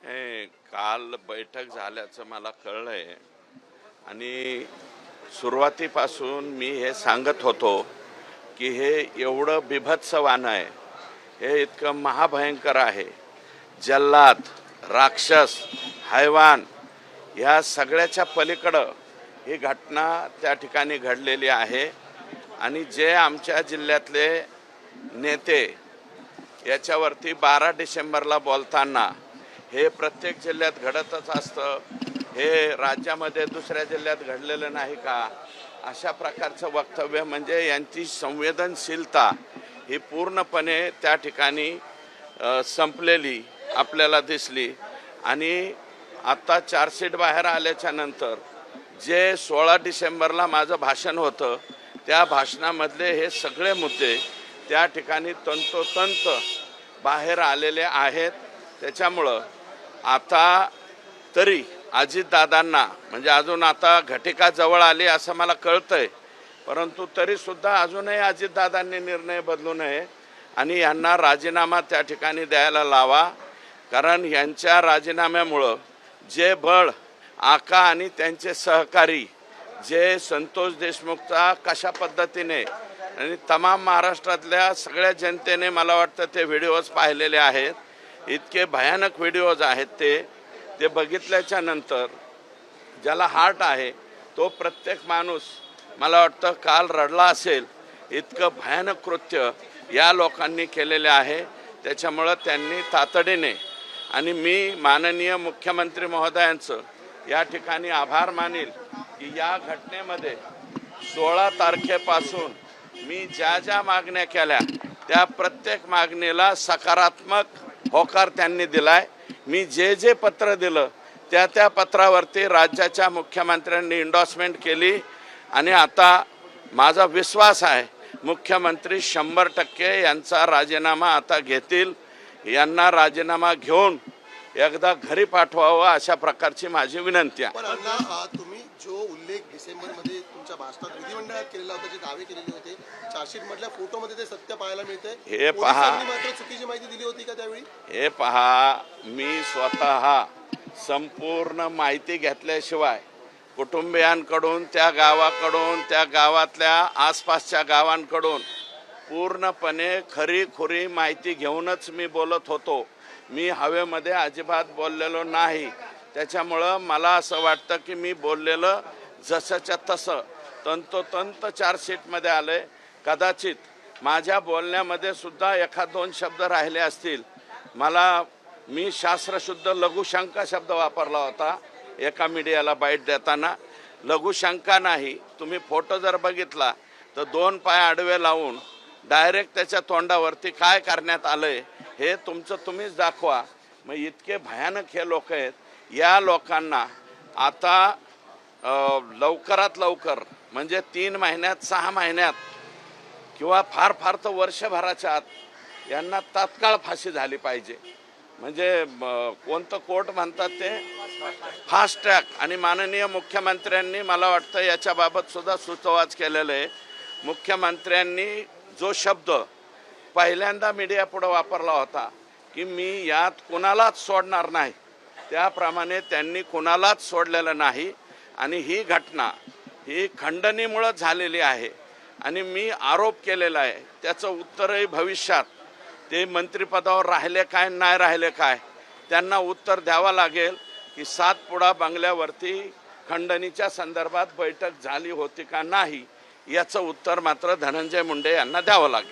काल बैठक झाल्याचं मला कळलंय आणि सुरुवातीपासून मी हे सांगत होतो की हे एवढं बिभत्स वाण आहे, हे इतकं महाभयंकर आहे. जल्लाद, राक्षस, हैवान या सगळ्याच्या पलीकडं ही घटना त्या ठिकाणी घडलेली आहे. आणि जे आमच्या जिल्ह्यातले नेते याच्यावरती 12 डिसेंबरला बोलताना हे प्रत्येक जिल्ह्यात घडतच असतं, हे राज्यामध्ये दुसऱ्या जिल्ह्यात घडलेलं नाही का, अशा प्रकारचं वक्तव्य म्हणजे यांची संवेदनशीलता ही पूर्णपणे त्या ठिकाणी संपलेली आपल्याला दिसली. आणि आता चार्जशीट बाहेर आल्याच्या नंतर जे 16 डिसेंबरला माझं भाषण होतं त्या भाषणामधले हे सगळे मुद्दे त्या ठिकाणी तंतोतंत बाहेर आलेले आहेत. त्याच्यामुळं आता तरी अजितदादांना म्हणजे अजून आता घटिका जवळ आली असं मला कळतंय, परंतु तरीसुद्धा अजूनही अजितदादांनी निर्णय बदलू नये आणि यांना राजीनामा त्या ठिकाणी द्यायला लावा. कारण यांच्या राजीनाम्यामुळं जे बळ आका आणि त्यांचे सहकारी जे संतोष देशमुखचा कशा पद्धतीने आणि तमाम महाराष्ट्रातल्या सगळ्या जनतेने मला वाटतं ते व्हिडिओज पाहिलेले आहेत. इतके भयानक व्हिडिओज आहेत ते बघितल्याच्या नंतर ज्याला हार्ट आहे तो प्रत्येक माणूस मला वाटतं काल रडला असेल. इतकं भयानक कृत्य या लोकांनी केलेले आहे. त्याच्यामुळं त्यांनी तातडीने आणि मी माननीय मुख्यमंत्री महोदयांचं या ठिकाणी आभार मानील की या घटनेमध्ये 16 तारखेपासून मी ज्या मागण्या केल्या त्या प्रत्येक मागणीला सकारात्मक होकार त्यांनी दिलाय. मी जे पत्र दिलं त्या पत्रावरती राज्याच्या मुख्यमंत्र्यांनी एंडोर्समेंट केली आणि आता माझा विश्वास आहे मुख्यमंत्री 100% यांचा राजीनामा आता घेतील. यांना राजीनामा घेऊन एकदा घरी पाठवावं अशा प्रकारची माझी विनंती आहे. पण अण्णा, तुम्ही जो उल्लेख डिसेंबरमध्ये तुमच्या भाषणात विधिमंडळात केलेला होता, जे दावे केलेले होते, चार्जशीट मधल्या फोटोमध्ये ते सत्य पाहायला मिळते. हे पहा, मात्र चुकीची माहिती दिली होती का त्यावेळी? हे पहा, मी स्वतः संपूर्ण माहिती घेतल्याशिवाय कुटुंबियांकडून, त्या गावाकडून, त्या गावातल्या आसपासच्या गावांकडून पूर्णपणे खरी माहिती घेऊनच मी बोलत होतो. मी हवेमध्ये अजिबात बोललेलो नाही. त्याच्यामुळं मला असं वाटतं की मी बोललेलं जसंच्या तसं तंतोतंत चार्जशीटमध्ये आलं. कदाचित माझ्या बोलण्यामध्ये सुद्धा 1-2 शब्द राहिले असतील. मी शास्त्रशुद्ध लघुशंका शब्द वापरला होता एका मीडियाला बाईट देताना. लघुशंका नाही, तुम्ही फोटो जर बघितला तर 2 पाय आडवे लावून डायरेक्ट त्याच्या तोंडावरती काय करण्यात आलंय हे तुम्हीच दाखवा. मग इतके भयानक हे लोक आहेत. या लोकांना आता लवकरात लवकर म्हणजे 3 महिन्यात 6 महिन्यात किंवा फार तर वर्षभराच्या आत यांना तात्काळ फाशी झाली पाहिजे. म्हणजे कोणतं कोर्ट म्हणतात ते फास्ट ट्रॅक. आणि माननीय मुख्यमंत्र्यांनी मला वाटतं याच्याबाबत सुद्धा सुतोवाच केलेलं आहे. मुख्यमंत्र्यांनी जो शब्द पहिल्यांदा मीडिया पुढे वापरला होता की मी यात कुणालाच सोडणार नाही, त्याप्रमाणे त्यांनी कुणालाच सोडलेलं नाही. आणि ही घटना ही खंडणीमुळे झालेली आहे आणि मी आरोप केलेला आहे. त्याचं उत्तरही भविष्यात ते मंत्रिपदावर राहिले काय नाही राहिले काय त्यांना उत्तर द्यावं लागेल की सातपुडा बंगल्यावरती खंडणीच्या संदर्भात बैठक झाली होती का नाही याचं उत्तर मात्र धनंजय मुंडे यांना द्यावं लागेल.